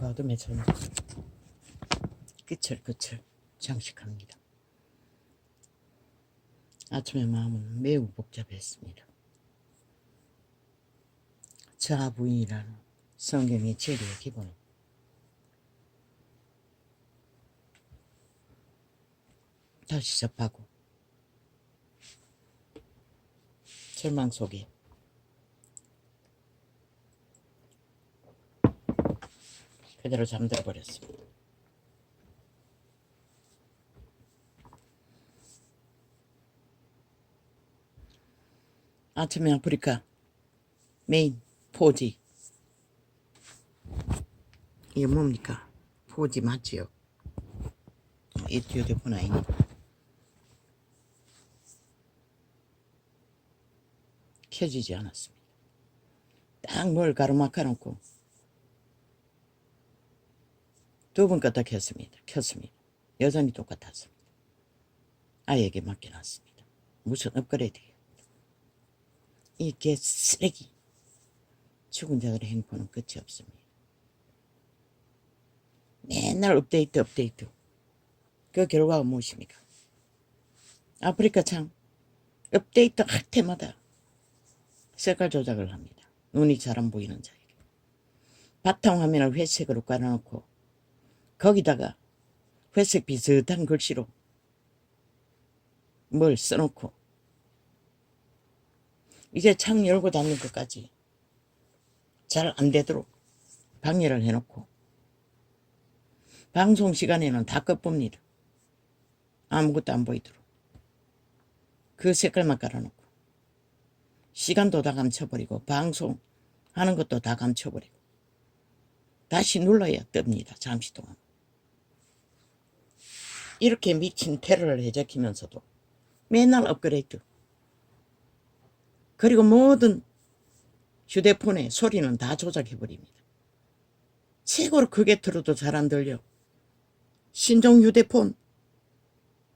어둠의 전쟁 끝을 장식합니다. 아침의 마음은 매우 복잡했습니다. 자부인이라는 성경의 진리의 기본, 다시 접하고 절망 속에 그대로 잠들어 버렸습니다. 아침에 아프리카 메인 포지, 이게 뭡니까? 포지 맞지요? 이 휴대폰 아니니? 켜지지 않았습니다. 딱 뭘 가로막아 놓고 두 번 껐다 켰습니다. 여전히 똑같았습니다. 아이에게 맡겨놨습니다. 무슨 업그레이드예요? 이 개쓰레기 죽은 자들의 행포는 끝이 없습니다. 맨날 업데이트. 그 결과가 무엇입니까? 아프리카 창 업데이트 할 때마다 색깔 조작을 합니다. 눈이 잘 안 보이는 자에게 바탕화면을 회색으로 깔아놓고 거기다가 회색 비슷한 글씨로 뭘 써놓고 이제 창 열고 닫는 것까지 잘 안 되도록 방해를 해놓고 방송 시간에는 다 꺼봅니다. 아무것도 안 보이도록 그 색깔만 깔아놓고 시간도 다 감춰버리고 방송하는 것도 다 감춰버리고 다시 눌러야 뜹니다. 잠시 동안. 이렇게 미친 테러를 해제키면서도 맨날 업그레이드. 그리고 모든 휴대폰의 소리는 다 조작해버립니다. 최고로 크게 틀어도 잘 안 들려. 신종 휴대폰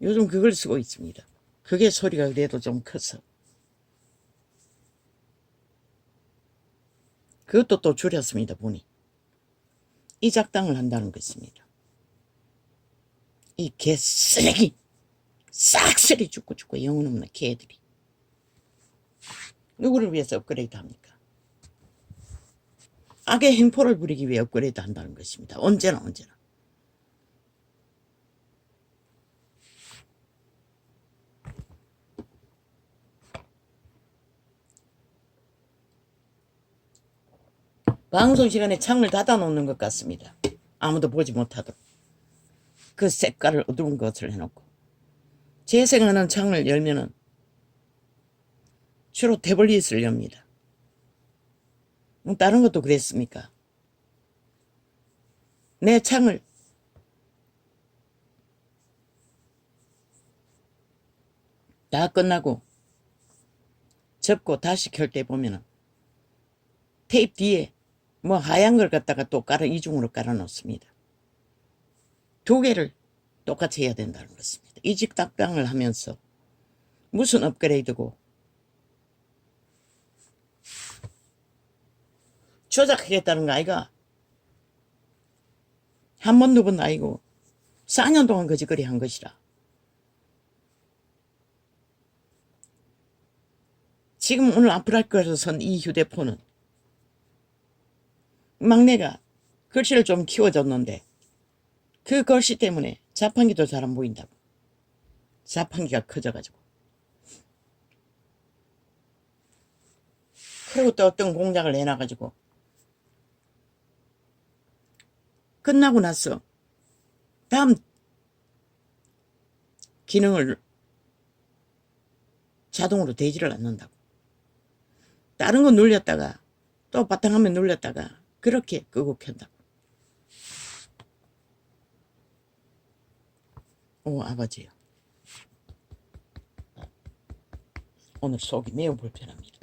요즘 그걸 쓰고 있습니다. 그게 소리가 그래도 좀 커서 그것도 또 줄였습니다. 보니 이 작당을 한다는 것입니다. 이 개쓰레기 싹쓸이 죽고 영혼 없는 개들이 누구를 위해서 업그레이드 합니까? 악의 행포를 부리기 위해 업그레이드 한다는 것입니다. 언제나 방송 시간에 창을 닫아 놓는 것 같습니다. 아무도 보지 못하도록 그 색깔을 어두운 것을 해놓고 재생하는 창을 열면은 주로 태블릿을 엽니다. 다른 것도 그랬습니까? 내 창을 다 끝나고 접고 다시 켤 때 보면은 테이프 뒤에 뭐 하얀 걸 갖다가 또 이중으로 깔아 놓습니다. 두 개를 똑같이 해야 된다는 것입니다. 이직답당을 하면서 무슨 업그레이드고 조작하겠다는 거 아이가? 한 번, 두 번 아니고 4년 동안 거짓거리 한 것이라. 지금 오늘 아프리카에서 선 이 휴대폰은 막내가 글씨를 좀 키워줬는데 그 글씨 때문에 자판기도 잘 안 보인다고. 자판기가 커져가지고. 그리고 또 어떤 공작을 내놔가지고 끝나고 나서 다음 기능을 자동으로 되지를 않는다고. 다른 거 눌렸다가 또 바탕화면 눌렸다가 그렇게 끄고 켠다고. 오, 아버지요. 오늘 속이 매우 불편합니다.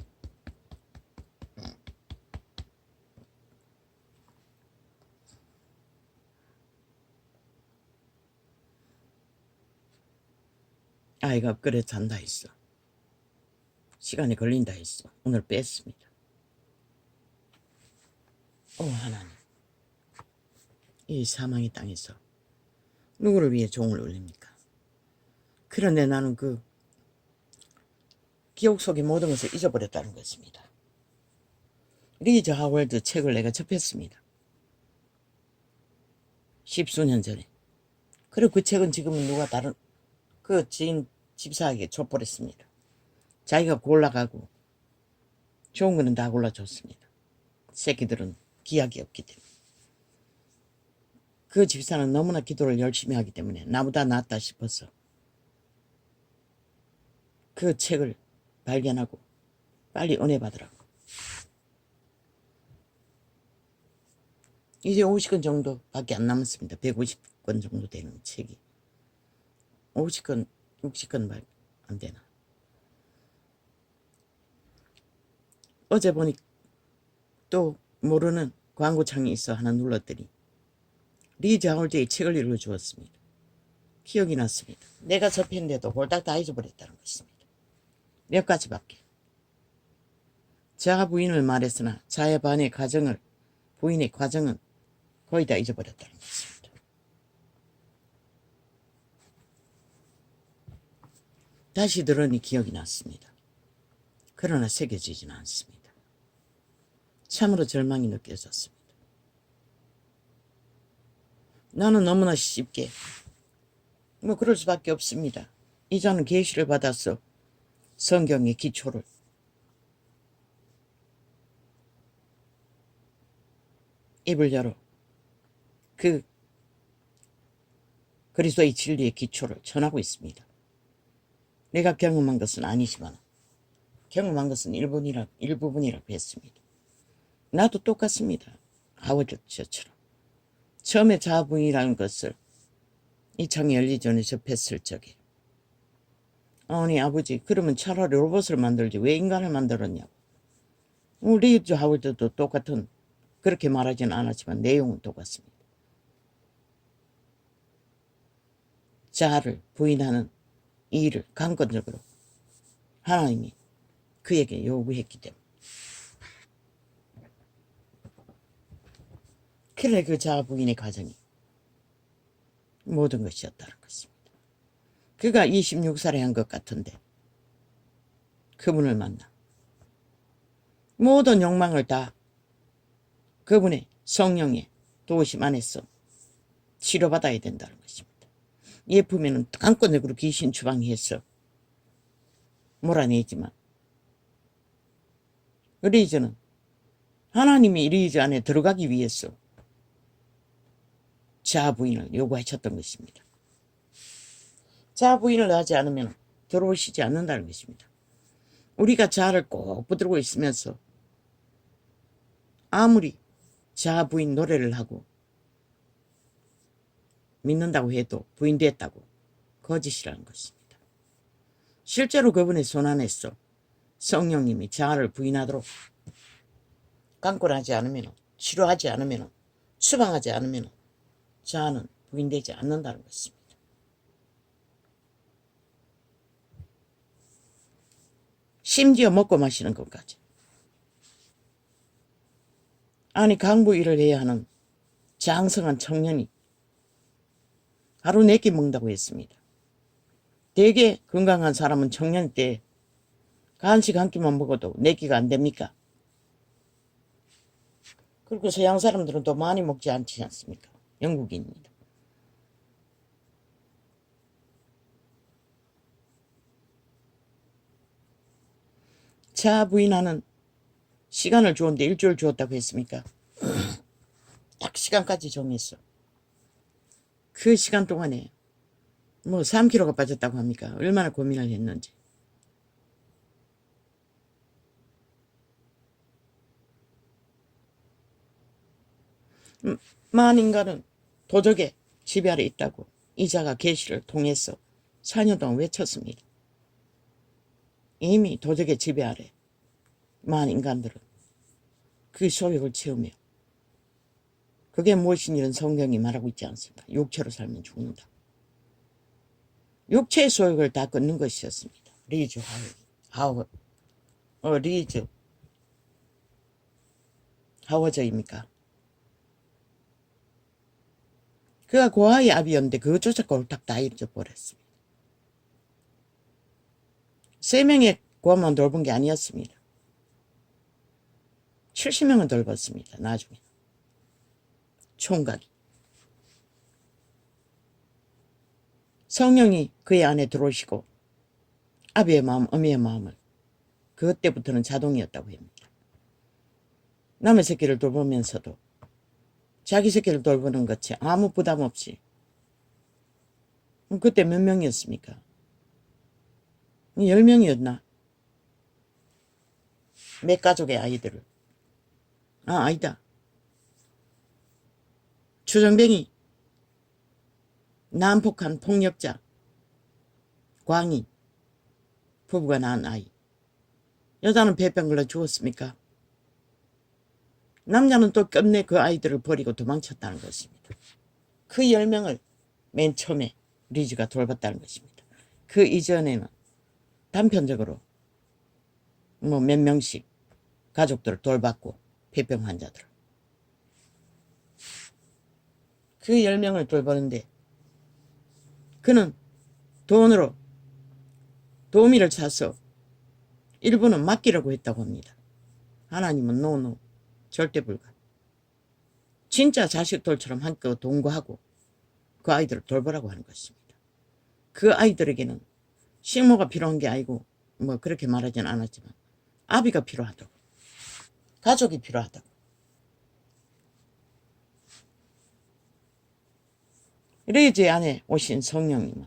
아이가 업그레이드 한다 했어. 시간이 걸린다 했어. 오늘 뺐습니다. 오, 하나님. 이 사망의 땅에서 누구를 위해 종을 울립니까? 그런데 나는 그 기억 속의 모든 것을 잊어버렸다는 것입니다. 리즈 하월드 책을 내가 접했습니다. 10수년 전에. 그리고 그 책은 지금은 누가 다른 그 지인 집사에게 줘버렸습니다. 자기가 골라가고 좋은 거는 다 골라줬습니다. 새끼들은 기약이 없기 때문에. 그 집사는 너무나 기도를 열심히 하기 때문에 나보다 낫다 싶어서 그 책을 발견하고 빨리 은혜 받으라고. 이제 50권 정도밖에 안 남았습니다. 150권 정도 되는 책이. 50권, 60권 안 되나. 어제 보니 또 모르는 광고창이 있어 하나 눌렀더니 리즈 하월드의 책을 읽어주었습니다. 기억이 났습니다. 내가 접했는데도 홀딱 다 잊어버렸다는 것입니다. 몇 가지밖에. 자아 부인을 말했으나 자아 반의 가정을 부인의 과정은 거의 다 잊어버렸다는 것입니다. 다시 들으니 기억이 났습니다. 그러나 새겨지지는 않습니다. 참으로 절망이 느껴졌습니다. 나는 너무나 쉽게 그럴 수밖에 없습니다. 이자는 계시를 받아서 성경의 기초를 입을 열어 그 그리스도의 진리의 기초를 전하고 있습니다. 내가 경험한 것은 아니지만 경험한 것은 일부분이라고 했습니다. 나도 똑같습니다. 하워드처럼 처음에 자아부인이라는 것을 이 창이 열리기 전에 접했을 적에 아니 아버지 그러면 차라리 로봇을 만들지 왜 인간을 만들었냐고. 리즈 하워드도 똑같은 그렇게 말하지는 않았지만 내용은 똑같습니다. 자아를 부인하는 이 일을 강권적으로 하나님이 그에게 요구했기 때문에 그래 그 자아 부인의 과정이 모든 것이었다는 것입니다. 그가 26살에 한 것 같은데 그분을 만나 모든 욕망을 다 그분의 성령의 도우심 안에서 치료받아야 된다는 것입니다. 예쁘면은 깡권적으로 귀신 추방해서 몰아내지만 리즈는 하나님이 리즈 안에 들어가기 위해서 자아부인을 요구하셨던 것입니다. 자아부인을 하지 않으면 들어오시지 않는다는 것입니다. 우리가 자아를 꼭 붙들고 있으면서 아무리 자아부인 노래를 하고 믿는다고 해도 부인됐다고 거짓이라는 것입니다. 실제로 그분의 손안에서 성령님이 자아를 부인하도록 강권하지 않으면 치료하지 않으면 추방하지 않으면 자아는 부인되지 않는다는 것입니다. 심지어 먹고 마시는 것까지. 아니 강부 일을 해야 하는 장성한 청년이 하루 4끼 먹는다고 했습니다. 되게 건강한 사람은 청년 때 간식 한 끼만 먹어도 4끼가 안 됩니까? 그리고 서양 사람들은 또 많이 먹지 않지 않습니까? 영국인입니다. 자 부인하는 시간을 주었는데 일주일 주었다고 했습니까? 딱 시간까지 정했어. 그 시간 동안에 3kg가 빠졌다고 합니까? 얼마나 고민을 했는지. 만 인간은 도적의 지배 아래 있다고 이자가 계시를 통해서 4년 동안 외쳤습니다. 이미 도적의 지배 아래 만 인간들은 그 소욕을 채우며 그게 무엇인지는 성경이 말하고 있지 않습니다. 육체로 살면 죽는다. 육체의 소욕을 다 끊는 것이었습니다. 리즈 리즈 하워저입니까? 그가 고아의 아비였는데 그것조차 꼴딱 다 잃어버렸습니다. 3명의 고아만 돌본 게 아니었습니다. 70명은 돌봤습니다. 나중에. 총각이. 성령이 그의 안에 들어오시고 아비의 마음, 어미의 마음을 그것 때부터는 자동이었다고 합니다. 남의 새끼를 돌보면서도 자기 새끼를 돌보는 것이 아무 부담 없이. 그때 몇 명이었습니까? 10명이었나? 몇 가족의 아이들을. 아니다. 추정뱅이, 난폭한 폭력자, 광인, 부부가 낳은 아이. 여자는 배병 걸려 죽었습니까? 남자는 또 끝내 그 아이들을 버리고 도망쳤다는 것입니다. 그 10명을 맨 처음에 리즈가 돌봤다는 것입니다. 그 이전에는 단편적으로 뭐 몇 명씩 가족들을 돌봤고, 폐병 환자들을. 그 10명을 돌보는데 그는 돈으로 도우미를 사서 일부는 맡기려고 했다고 합니다. 하나님은 노노, 절대 불가. 진짜 자식들처럼 한껏 동거하고 그 아이들을 돌보라고 하는 것입니다. 그 아이들에게는 식모가 필요한 게 아니고 뭐 그렇게 말하진 않았지만 아비가 필요하다고, 가족이 필요하다고. 리즈 안에 오신 성령님은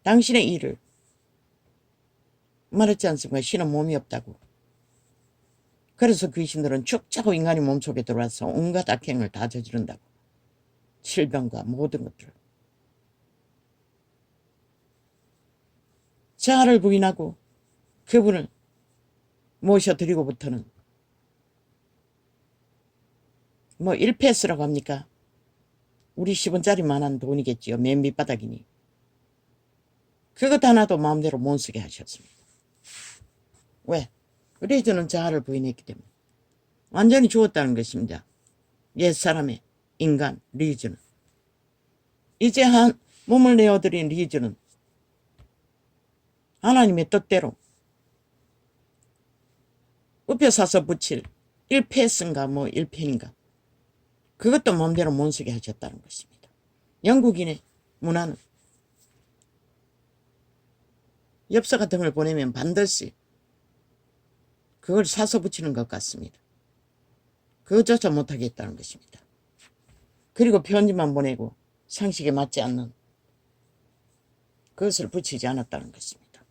당신의 일을 말했지 않습니까? 신은 몸이 없다고. 그래서 귀신들은 축 차고 인간의 몸속에 들어와서 온갖 악행을 다 저지른다고. 질병과 모든 것들을. 자아를 부인하고 그분을 모셔드리고부터는 뭐 1패스라고 합니까? 우리 10원짜리만한 돈이겠지요. 맨 밑바닥이니. 그것 하나도 마음대로 못 쓰게 하셨습니다. 왜? 리즈는 자아를 부인했기 때문에. 완전히 죽었다는 것입니다. 옛사람의 인간 리즈는. 이제 한 몸을 내어드린 리즈는 하나님의 뜻대로 up혀사서 붙일 1패스인가 뭐 1패인가 그것도 마음대로 못 쓰게 하셨다는 것입니다. 영국인의 문화는 엽서 같은 걸 보내면 반드시 그걸 사서 붙이는 것 같습니다. 그것조차 못하겠다는 것입니다. 그리고 편지만 보내고 상식에 맞지 않는 그것을 붙이지 않았다는 것입니다.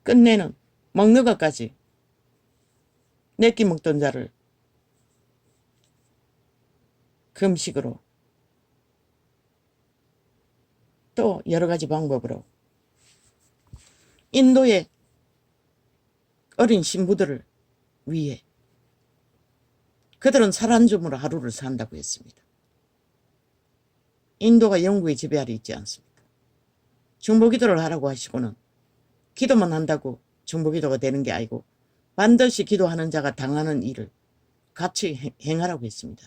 끝내는 먹는 것까지 내끼 먹던 자를 금식으로 또 여러 가지 방법으로 인도의 어린 신부들을 위해 그들은 살안줌으로 하루를 산다고 했습니다. 인도가 영국의 지배 아래 있지 않습니까? 중보기도를 하라고 하시고는 기도만 한다고 중보기도가 되는 게 아니고 반드시 기도하는 자가 당하는 일을 같이 행하라고 했습니다.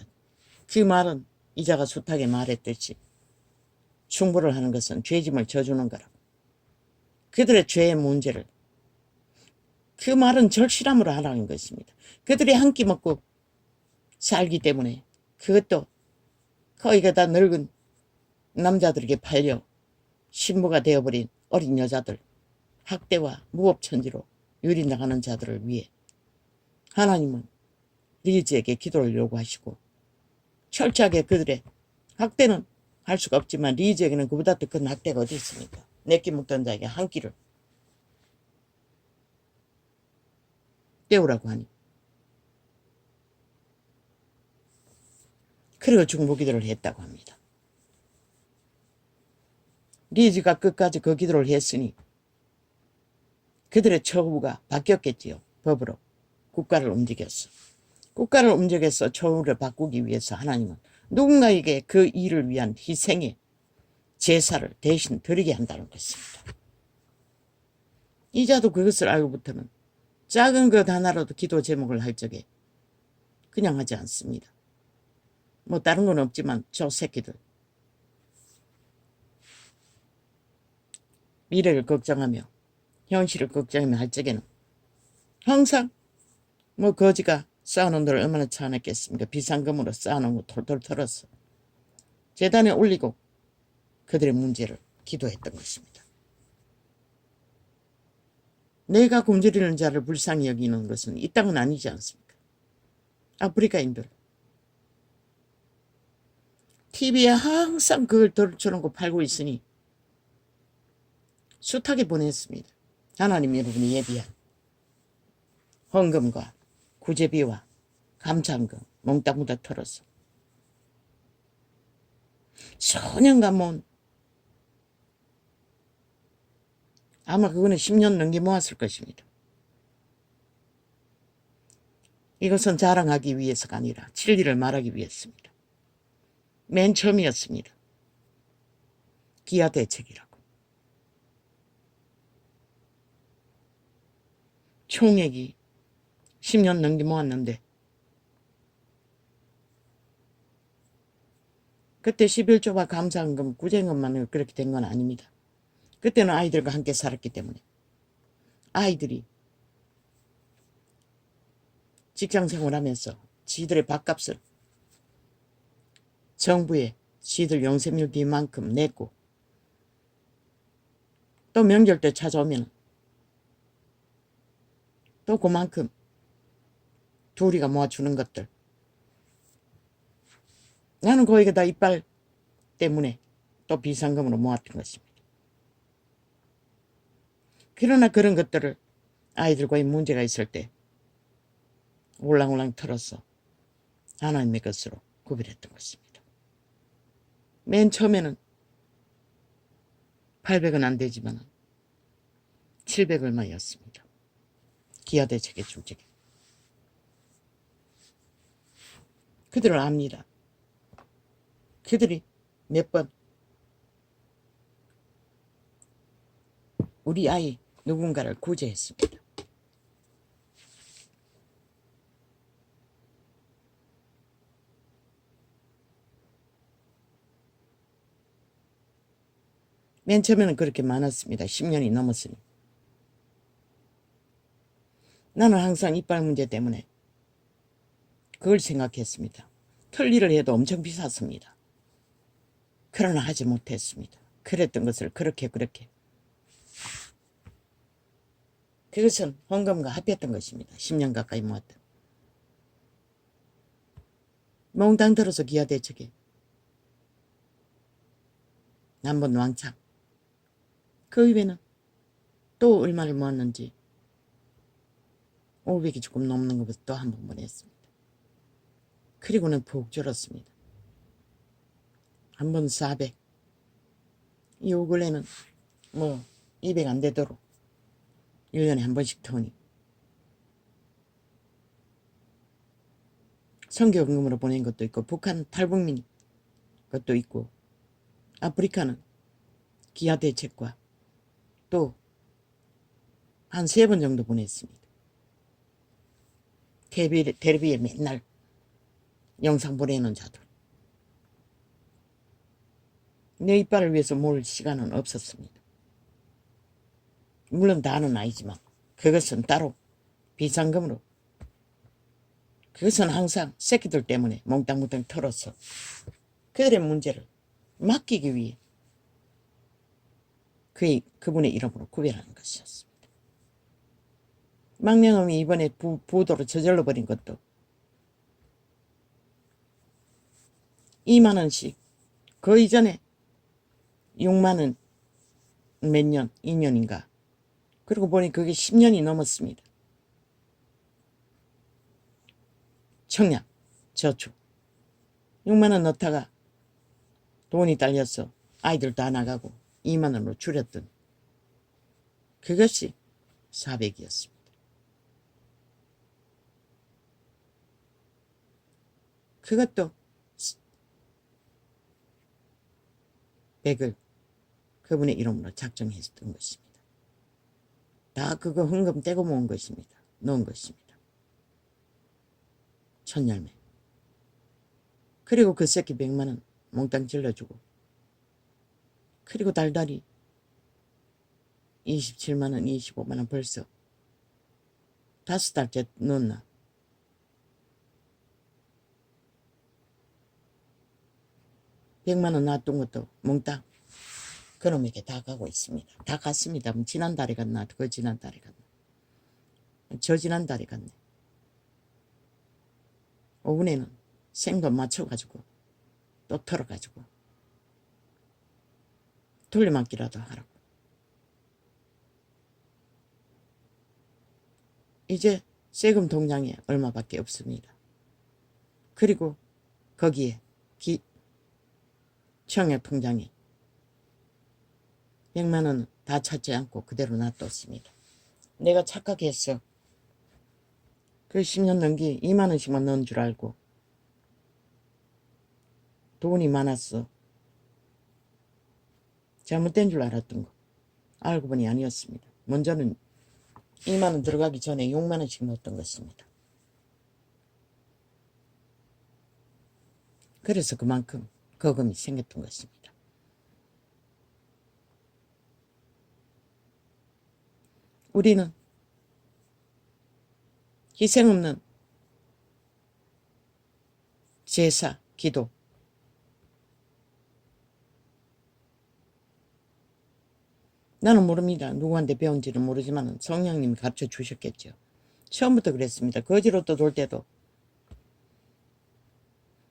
그 말은 이자가 숱하게 말했듯이 중보를 하는 것은 죄짐을 져주는 거라고. 그들의 죄의 문제를 그 말은 절실함으로 하라는 것입니다. 그들이 한 끼 먹고 살기 때문에 그것도 거기가 다 늙은 남자들에게 팔려 신부가 되어버린 어린 여자들, 학대와 무법천지로 유린당하는 자들을 위해 하나님은 리즈에게 기도를 요구하시고 철저하게 그들의 학대는 할 수가 없지만 리즈에게는 그보다 더 큰 학대가 어디 있습니까? 내끼 먹던 자에게 한 끼를 때우라고 하니. 그리고 중보기도를 했다고 합니다. 리즈가 끝까지 그 기도를 했으니 그들의 처우가 바뀌었겠지요. 법으로. 국가를 움직였어. 국가를 움직여서 처우를 바꾸기 위해서 하나님은 누군가에게 그 일을 위한 희생의 제사를 대신 드리게 한다는 것입니다. 이자도 그것을 알고부터는 작은 것 하나라도 기도 제목을 할 적에 그냥 하지 않습니다. 뭐 다른 건 없지만 저 새끼들 미래를 걱정하며 현실을 걱정하며 할 적에는 항상 뭐 거지가 쌓아놓은 돈을 얼마나 차안했겠습니까. 비상금으로 쌓아놓은 거 털털 털어서 재단에 올리고 그들의 문제를 기도했던 것입니다. 내가 굶주리는 자를 불쌍히 여기는 것은 이 땅은 아니지 않습니까? 아프리카인들 TV에 항상 그걸 덜쳐놓고 팔고 있으니 숱하게 보냈습니다. 하나님 여러분이 예비한 헌금과 구제비와 감찬금 몽땅 털어서 수년간 모은 아마 그거는 10년 넘게 모았을 것입니다. 이것은 자랑하기 위해서가 아니라 진리를 말하기 위해서입니다. 맨 처음이었습니다. 기아대책이라고. 총액이 10년 넘게 모았는데 그때 11조와 감사헌금, 구제금만 그렇게 된 건 아닙니다. 그때는 아이들과 함께 살았기 때문에 아이들이 직장생활하면서 지들의 밥값을 정부에 지들 용세밀비만큼 냈고 또 명절 때 찾아오면 또 그만큼 둘이가 모아주는 것들 나는 거기다 이빨 때문에 또 비상금으로 모았던 것입니다. 그러나 그런 것들을 아이들과의 문제가 있을 때 올랑올랑 털어서 하나님의 것으로 구별했던 것입니다. 맨 처음에는 800은 안 되지만 700 얼마였습니다. 기아대책의 주택에. 그들을 압니다. 그들이 몇 번 우리 아이 누군가를 구제했습니다. 맨 처음에는 그렇게 많았습니다. 10년이 넘었으니. 나는 항상 이빨 문제 때문에 그걸 생각했습니다. 털리를 해도 엄청 비쌌습니다. 그러나 하지 못했습니다. 그랬던 것을 그렇게 그것은 헌금과 합했던 것입니다. 10년 가까이 모았던. 몽땅 들어서 기아대책에 한번 왕창. 그 이후에는 또 얼마를 모았는지 500이 조금 넘는 것부터 또 한 번 보냈습니다. 그리고는 푹 줄었습니다. 한 번 400. 이 근래는 뭐 200 안 되도록 1년에 한 번씩 터니 선교금으로 보낸 것도 있고 북한 탈북민 것도 있고 아프리카는 기아대책과 또 한 3번 정도 보냈습니다. 텔레비에 맨날 영상 보내는 자들. 내 이빨을 위해서 모을 시간은 없었습니다. 물론 다는 아니지만 그것은 따로 비상금으로 그것은 항상 새끼들 때문에 몽땅몽땅 털어서 그들의 문제를 맡기기 위해 그분의 이름으로 구별하는 것이었습니다. 망명함이 이번에 부도로 저질러 버린 것도 2만 원씩 그 이전에 6만 원 몇 년 2년인가 그리고 보니 그게 10년이 넘었습니다. 청약 저축 6만 원 넣다가 돈이 딸려서 아이들 다 나가고 2만 원으로 줄였던 그것이 400이었습니다. 그것도 100을 그분의 이름으로 작정했던 것입니다. 다 그거 헌금 떼고 모은 것입니다. 넣은 것입니다. 천열매. 그리고 그 새끼 100만원 몽땅 질러주고, 그리고 달달이 27만원 25만원 벌써 5달째 넣었나. 100만원 놔둔 것도 몽땅 그놈에게 다 가고 있습니다. 다 갔습니다. 지난달에 갔나 그 지난달에 갔나 저 지난달에 갔네. 5분에는 생돈 맞춰가지고 또 털어가지고 돌려막기라도 하라고. 이제 세금 통장에 얼마밖에 없습니다. 그리고 거기에 청약 통장에 100만원 다 찾지 않고 그대로 놔뒀습니다. 내가 착각했어. 그 10년 넘게 2만원씩만 넣은 줄 알고 돈이 많았어. 잘못된 줄 알았던 거. 알고 보니 아니었습니다. 먼저는 2만원 들어가기 전에 6만원씩 넣었던 것입니다. 그래서 그만큼 거금이 생겼던 것입니다. 우리는 희생 없는 제사, 기도, 나는 모릅니다. 누구한테 배운지는 모르지만 성령님이 가르쳐 주셨겠죠. 처음부터 그랬습니다. 거지로또 돌 때도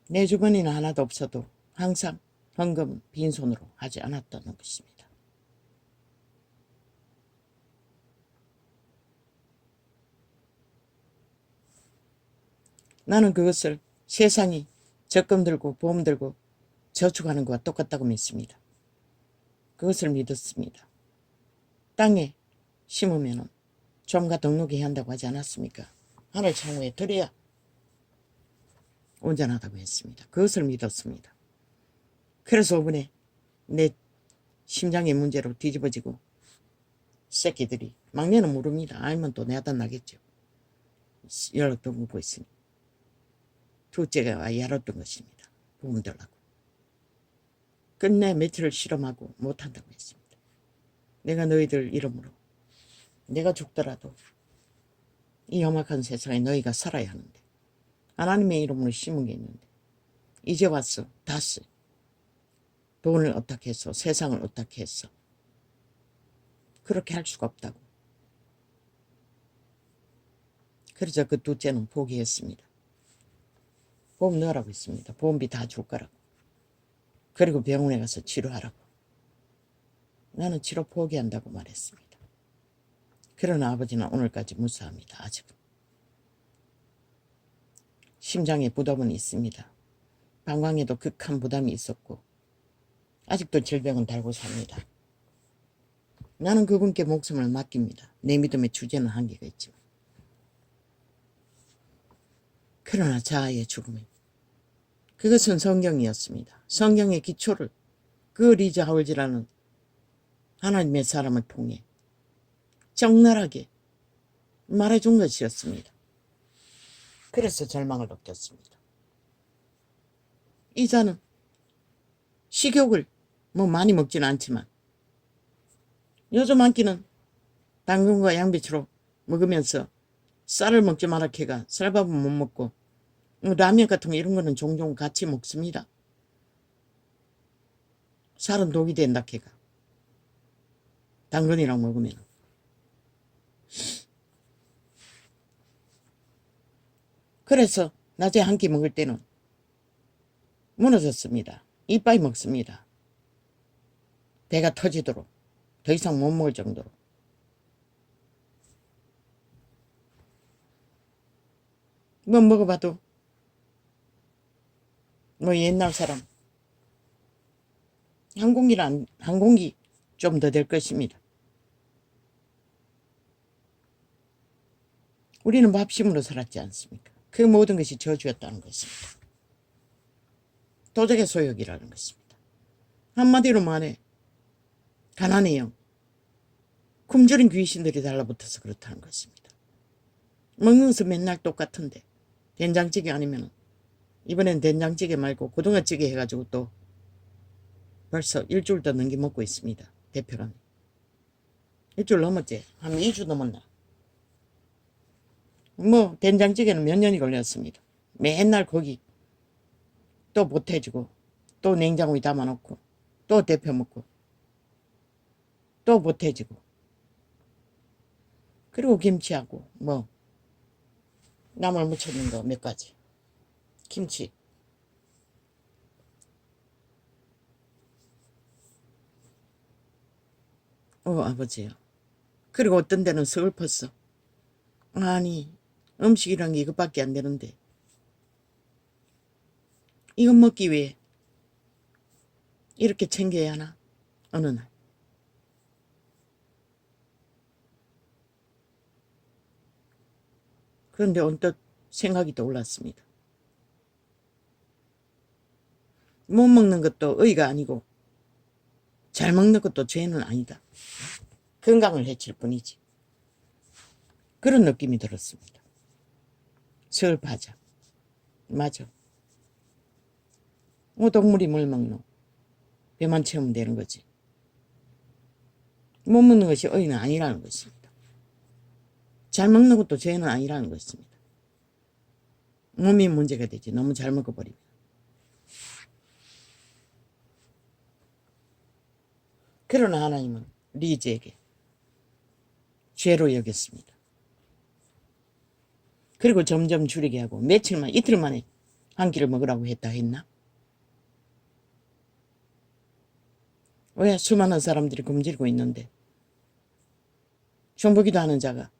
내 주머니는 하나도 없어도 항상 헌금은 빈손으로 하지 않았다는 것입니다. 나는 그것을 세상이 적금 들고 보험 들고 저축하는 것과 똑같다고 믿습니다. 그것을 믿었습니다. 땅에 심으면 점과 등록해야 한다고 하지 않았습니까? 하늘 창호에 들여야 온전하다고 했습니다. 그것을 믿었습니다. 그래서 이번에 내 심장의 문제로 뒤집어지고 새끼들이, 막내는 모릅니다. 알면 또 내다 나겠죠. 연락도 묻고 있으니 둘째가 야랐던 것입니다. 보험 들라고. 끝내 며칠을 실험하고 못한다고 했습니다. 내가 너희들 이름으로 내가 죽더라도 이 험악한 세상에 너희가 살아야 하는데 하나님의 이름으로 심은 게 있는데 이제 와서 다시 돈을 어떻게 해서 세상을 어떻게 해서 그렇게 할 수가 없다고. 그래서 그 둘째는 포기했습니다. 보험 넣으라고 했습니다. 보험비 다 줄 거라고. 그리고 병원에 가서 치료하라고. 나는 치료 포기한다고 말했습니다. 그러나 아버지는 오늘까지 무사합니다. 아직은. 심장에 부담은 있습니다. 방광에도 극한 부담이 있었고 아직도 질병은 달고 삽니다. 나는 그분께 목숨을 맡깁니다. 내 믿음의 주제는 한계가 있지만. 그러나 자아의 죽음이 그것은 성경이었습니다. 성경의 기초를 그 리즈 하울즈라는 하나님의 사람을 통해 적나라하게 말해준 것이었습니다. 그래서 절망을 느꼈습니다. 이 자는 식욕을 많이 먹지는 않지만 요즘 한 끼는 당근과 양배추로 먹으면서 쌀을 먹지 마라 캐가 쌀밥은 못 먹고 라면 같은 거 이런 거는 종종 같이 먹습니다. 살은 독이 된다 캐가 당근이랑 먹으면. 그래서 낮에 한 끼 먹을 때는 무너졌습니다. 이빨 먹습니다. 배가 터지도록 더 이상 못 먹을 정도로. 뭐 먹어봐도 옛날 사람 한 공기 좀 더 될 것입니다. 우리는 밥심으로 살았지 않습니까? 그 모든 것이 저주였다는 것입니다. 도적의 소욕이라는 것입니다. 한마디로 말해 가난의 영, 굶주린 귀신들이 달라붙어서 그렇다는 것입니다. 먹는 것은 맨날 똑같은데 된장찌개 아니면 이번엔 된장찌개 말고 고등어찌개 해가지고 또 벌써 일주일도 넘게 먹고 있습니다. 대표가. 일주일 넘었지? 한 2주 넘었나? 뭐 된장찌개는 몇 년이 걸렸습니다. 맨날 거기 또 못해주고 또 냉장고에 담아놓고 또 데펴 먹고 또 못해지고 그리고 김치하고 뭐 나물 무쳐놓은 거 몇 가지 김치 아버지요. 그리고 어떤 데는 슬펐어. 아니 음식이란 게 이것밖에 안 되는데 이거 먹기 위해 이렇게 챙겨야 하나 어느 날. 그런데 언뜻 생각이 떠올랐습니다. 못 먹는 것도 의가 아니고 잘 먹는 것도 죄는 아니다. 건강을 해칠 뿐이지. 그런 느낌이 들었습니다. 슬퍼하자. 맞아. 동물이 뭘 먹노? 배만 채우면 되는 거지. 못 먹는 것이 의는 아니라는 것입니다. 잘 먹는 것도 죄는 아니라는 것입니다. 몸이 문제가 되지. 너무 잘 먹어버리면. 그러나 하나님은 리즈에게 죄로 여겼습니다. 그리고 점점 줄이게 하고 이틀 만에 한 끼를 먹으라고 했나? 왜 수많은 사람들이 굶주리고 있는데 중보기도 하는 자가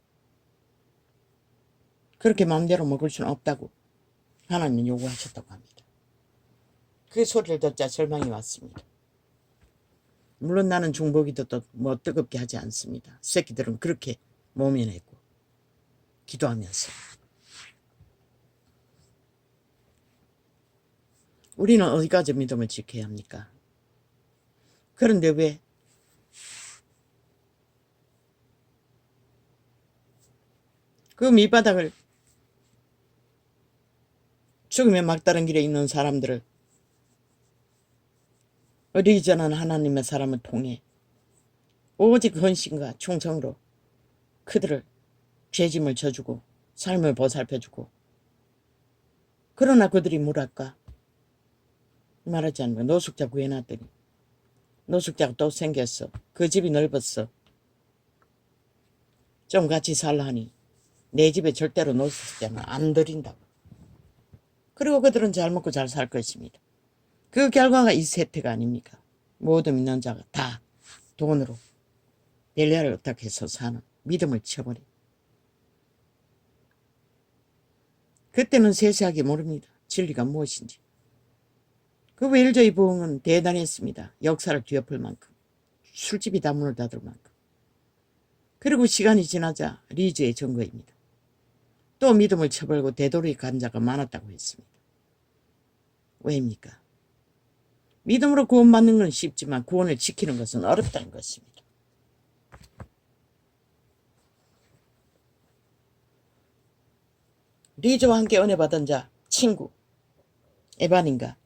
그렇게 마음대로 먹을 수는 없다고 하나님은 요구하셨다고 합니다. 그 소리를 듣자 절망이 왔습니다. 물론 나는 중보기도 뭐 뜨겁게 하지 않습니다. 새끼들은 그렇게 모면했고 기도하면서. 우리는 어디까지 믿음을 지켜야 합니까? 그런데 왜 그 밑바닥을 죽음의 막다른 길에 있는 사람들을 의리전한 하나님의 사람을 통해 오직 헌신과 충성으로 그들을 죄짐을 져주고 삶을 보살펴주고 그러나 그들이 뭐랄까 말하지 않는 거야. 노숙자 구해놨더니 노숙자가 또 생겼어. 그 집이 넓었어. 좀 같이 살라 하니 내 집에 절대로 노숙자는 안 들인다고. 그리고 그들은 잘 먹고 잘 살 것입니다. 그 결과가 이 세태가 아닙니까? 모든 믿는 자가 다 돈으로 벨리아를 의탁해서 사는 믿음을 쳐버려. 그때는 세세하게 모릅니다. 진리가 무엇인지. 그 웰저의 부흥은 대단했습니다. 역사를 뒤엎을 만큼. 술집이 다 문을 닫을 만큼. 그리고 시간이 지나자 리즈의 증거입니다. 또 믿음을 쳐버리고 되돌이 간 자가 많았다고 했습니다. 왜입니까? 믿음으로 구원받는 건 쉽지만 구원을 지키는 것은 어렵다는 것입니다. 리즈와 함께 은혜 받은 자 친구 에반인가?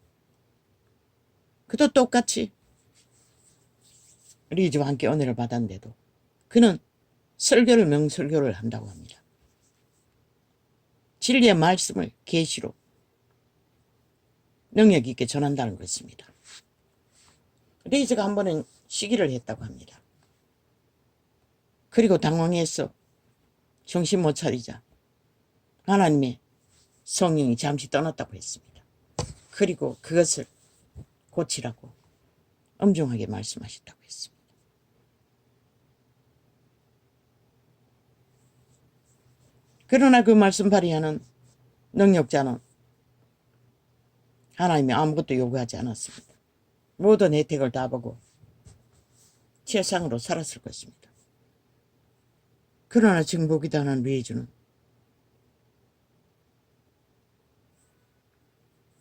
그도 똑같이 리즈와 함께 은혜를 받았는데도 그는 설교를 명설교를 한다고 합니다. 진리의 말씀을 계시로 능력 있게 전한다는 것입니다. 리즈가 한 번은 시기를 했다고 합니다. 그리고 당황해서 정신 못 차리자 하나님의 성령이 잠시 떠났다고 했습니다. 그리고 그것을 고치라고 엄중하게 말씀하셨다고 했습니다. 그러나 그 말씀 발휘하는 능력자는 하나님이 아무것도 요구하지 않았습니다. 모든 혜택을 다 보고 최상으로 살았을 것입니다. 그러나 증복이다 하는 리즈는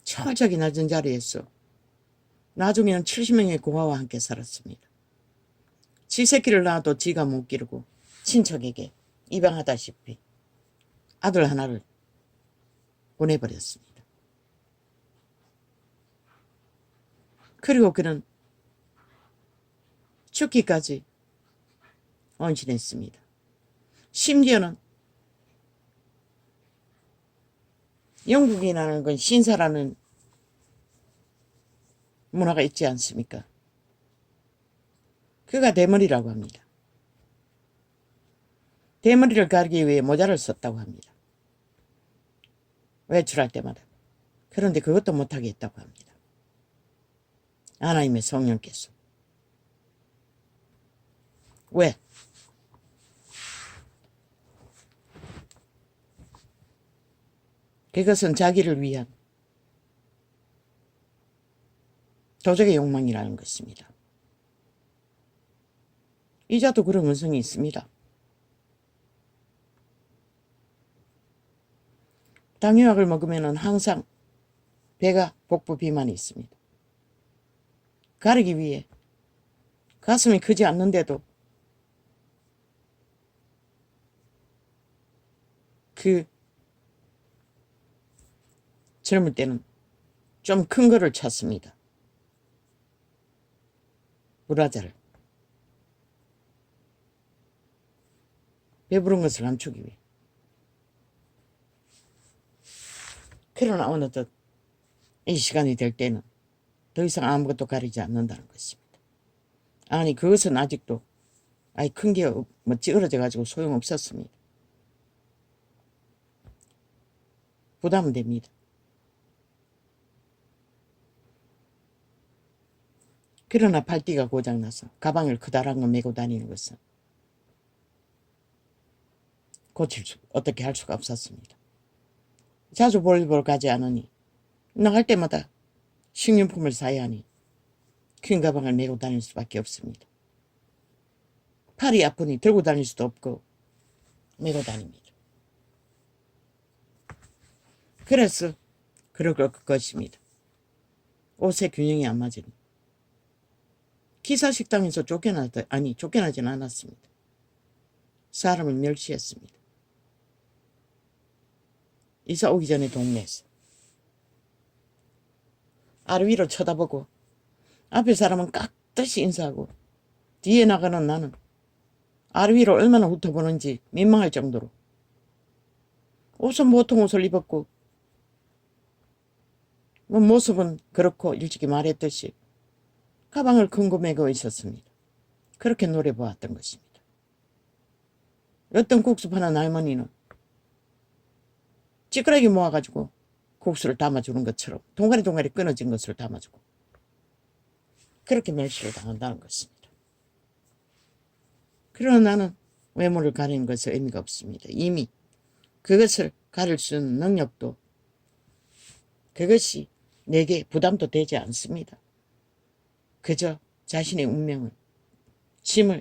철저하게 낮은 자리에서 나중에는 70명의 고아와 함께 살았습니다. 지 새끼를 낳아도 지가 못 기르고 친척에게 입양하다시피 아들 하나를 보내버렸습니다. 그리고 그는 죽기까지 헌신했습니다. 심지어는 영국이라는 건 신사라는 문화가 있지 않습니까? 그가 대머리라고 합니다. 대머리를 가리기 위해 모자를 썼다고 합니다. 외출할 때마다. 그런데 그것도 못하게 했다고 합니다. 하나님의 성령께서. 왜? 그것은 자기를 위한 도적의 욕망이라는 것입니다. 이자도 그런 원성이 있습니다. 당뇨약을 먹으면 항상 배가 복부 비만이 있습니다. 가리기 위해 가슴이 크지 않는데도 그 젊을 때는 좀 큰 거를 찾습니다. 브라자를. 배부른 것을 감추기 위해. 그러나 어느덧 이 시간이 될 때는 더 이상 아무것도 가리지 않는다는 것입니다. 아니 그것은 아직도 큰 게 뭐 찌그러져 가지고 소용없었습니다. 부담은 됩니다. 그러나 팔띠가 고장나서 가방을 크다란 거 메고 다니는 것은 어떻게 할 수가 없었습니다. 자주 볼일 가지 않으니 나갈 때마다 식료품을 사야 하니 큰 가방을 메고 다닐 수밖에 없습니다. 팔이 아프니 들고 다닐 수도 없고 메고 다닙니다. 그래서 그럴 것입니다. 옷의 균형이 안 맞으니 기사식당에서 쫓겨나진 않았습니다. 사람을 멸시했습니다. 이사 오기 전에 동네에서 아래 위로 쳐다보고 앞에 사람은 깍듯이 인사하고 뒤에 나가는 나는 아래 위로 얼마나 훑어보는지 민망할 정도로 옷은 보통 옷을 입었고 모습은 그렇고 일찍이 말했듯이 가방을 큰 거 메고 있었습니다. 그렇게 노려보았던 것입니다. 어떤 국수 파는 할머니는 찌끄러기 모아가지고 국수를 담아주는 것처럼 동가리 끊어진 것을 담아주고 그렇게 멸시를 당한다는 것입니다. 그러나 나는 외모를 가리는 것은 의미가 없습니다. 이미 그것을 가릴 수 있는 능력도 그것이 내게 부담도 되지 않습니다. 그저 자신의 운명을 짐을